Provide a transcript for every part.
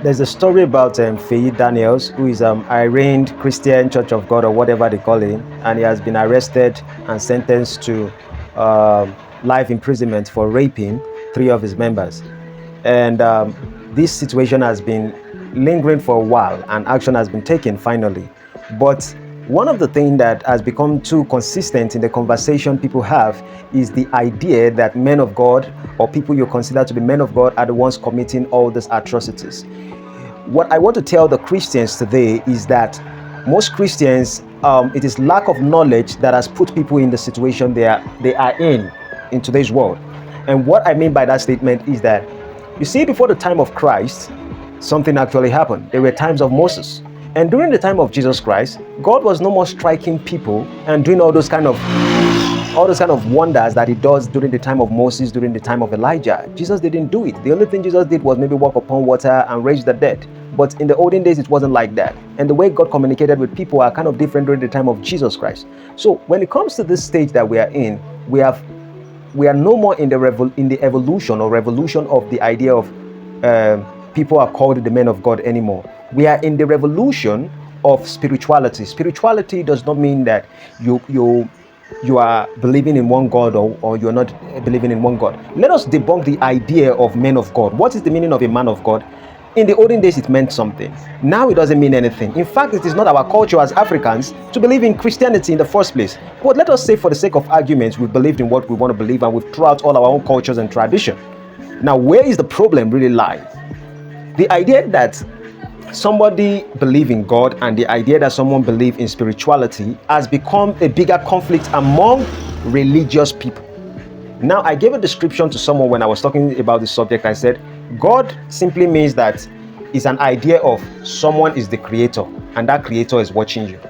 There's a story about FEYI Daniels, who is Iraned Christian Church of God or whatever they call him, and he has been arrested and sentenced to life imprisonment for raping 3 of his members. And this situation has been lingering for a while, and action has been taken finally. But one of the things that has become too consistent in the conversation people have is the idea that men of God, or people you consider to be men of God, are the ones committing all these atrocities. What I want to tell the Christians today is that most Christians, it is lack of knowledge that has put people in the situation they are in today's world. And what I mean by that statement is that, you see, before the time of Christ, something actually happened. There were times of Moses. And during the time of Jesus Christ, God was no more striking people and doing all those kind of wonders that he does during the time of Moses, during the time of Elijah. Jesus didn't do it. The only thing Jesus did was maybe walk upon water and raise the dead. But in the olden days, it wasn't like that. And the way God communicated with people are kind of different during the time of Jesus Christ. So when it comes to this stage that we are in, we are no more in the evolution or revolution of the idea of people are called the men of God anymore. We are in the revolution of spirituality. Spirituality does not mean that you are believing in one God or you're not believing in one God. Let us debunk the idea of men of God. What is the meaning of a man of God? In the olden days, it meant something. Now it doesn't mean anything. In fact, it is not our culture as Africans to believe in Christianity in the first place. But let us say, for the sake of argument, we've believed in what we want to believe, and we've thrown out all our own cultures and tradition. Now, where is the problem really lie? The idea that somebody believe in God and the idea that someone believe in spirituality has become a bigger conflict among religious people. Now, I gave a description to someone when I was talking about this subject. I said, God simply means that it's an idea of someone is the creator and that creator is watching you.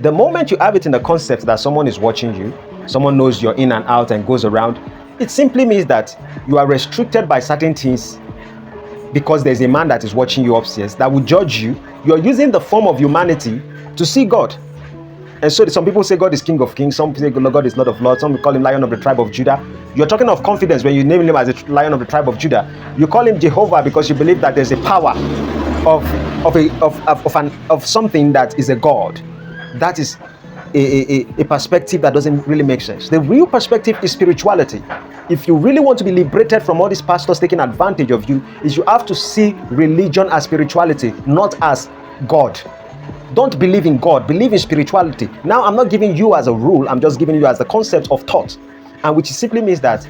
The moment you have it in the concept that someone is watching you, someone knows you're in and out and goes around, it simply means that you are restricted by certain things because there's a man that is watching you upstairs that will judge you. You're using the form of humanity to see God. And so some people say God is King of Kings, some say God is Lord of Lords, some call him Lion of the tribe of Judah. You're talking of confidence when you name him as a Lion of the tribe of Judah. You call him Jehovah because you believe that there's a power of something that is a God. That is a perspective that doesn't really make sense. The real perspective is spirituality. If you really want to be liberated from all these pastors taking advantage of you, is you have to see religion as spirituality, not as God. Don't believe in God, believe in spirituality. Now, I'm not giving you as a rule, I'm just giving you as the concept of thought, and which simply means that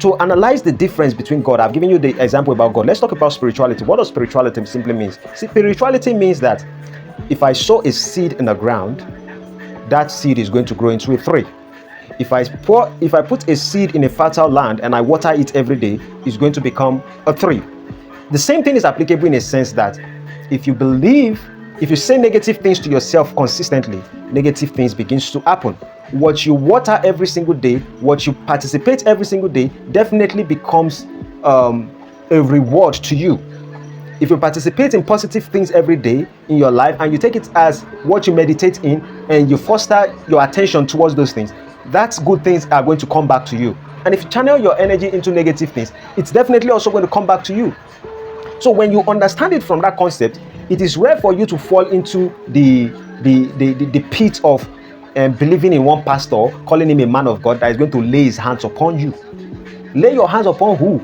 to analyze the difference between God, I've given you the example about God. Let's talk about spirituality. What does spirituality simply mean? Spirituality means that if I sow a seed in the ground, that seed is going to grow into a tree. If I put a seed in a fertile land and I water it every day, it's going to become a tree. The same thing is applicable in a sense that if you say negative things to yourself consistently, negative things begins to happen. What you water every single day, what you participate every single day, definitely becomes a reward to you. If you participate in positive things every day in your life and you take it as what you meditate in and you foster your attention towards those things, that's good things are going to come back to you. And if you channel your energy into negative things, it's definitely also going to come back to you. So when you understand it from that concept, it is rare for you to fall into the pit of believing in one pastor, calling him a man of God that is going to lay his hands upon you. Lay your hands upon who?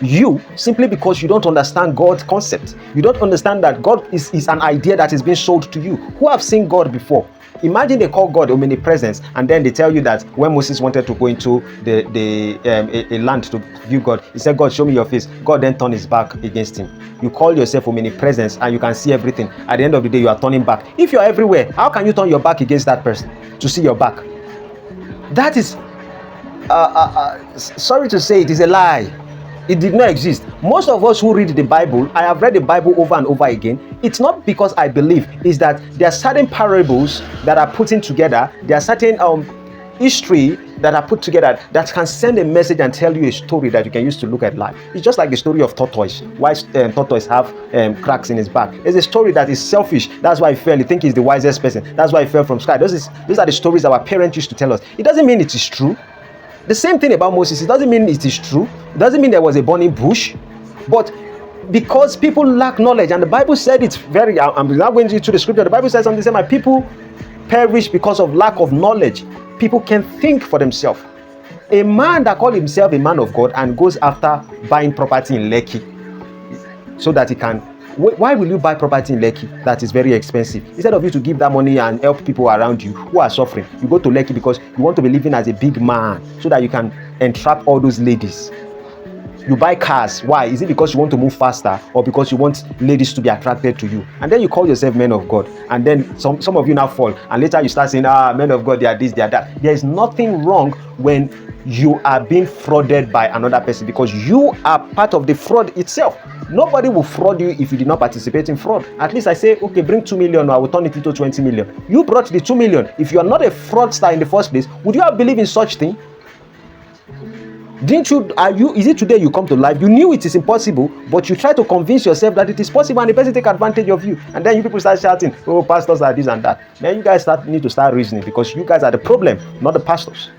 You, simply because you don't understand God's concept. You don't understand that God is an idea that is being sold to you. Who have seen God before? Imagine they call God omnipresence, and then they tell you that when Moses wanted to go into a land to view God, he said, God, show me your face. God then turned his back against him. You call yourself omnipresence and you can see everything. At the end of the day, you are turning back. If you're everywhere, how can you turn your back against that person to see your back? That is, sorry to say, it is a lie. It did not exist. Most of us who read the Bible, I have read the Bible over and over again. It's not because I believe, it's that there are certain parables that are put in together. There are certain history that are put together that can send a message and tell you a story that you can use to look at life. It's just like the story of tortoise. Why tortoise have cracks in his back? It's a story that is selfish. That's why he fell. You think he's the wisest person. That's why he fell from sky. Those are the stories our parents used to tell us. It doesn't mean it is true. The same thing about Moses. It doesn't mean it is true. It doesn't mean there was a burning bush. But Because people lack knowledge, and the Bible said it's very, I'm not going into the scripture, the Bible says something, my people perish because of lack of knowledge. People can think for themselves. A man that calls himself a man of God and goes after buying property in Lekki so that he can, why will you buy property in Lekki that is very expensive? Instead of you to give that money and help people around you who are suffering, you go to Lekki because you want to be living as a big man so that you can entrap all those ladies. You buy cars. Why? Is it because you want to move faster or because you want ladies to be attracted to you? And then you call yourself men of God. And then some of you now fall. And later you start saying, men of God, they are this, they are that. There is nothing wrong when you are being frauded by another person because you are part of the fraud itself. Nobody will fraud you if you did not participate in fraud. At least I say, okay, bring 2 million, or I will turn it into 20 million. You brought the 2 million. If you are not a fraudster in the first place, would you have believed in such thing? Didn't you, is it today you come to life? You knew it is impossible, but you try to convince yourself that it is possible, and the person take advantage of you. And then you people start shouting, oh, pastors are this and that. Then you guys need to start reasoning, because you guys are the problem, not the pastors.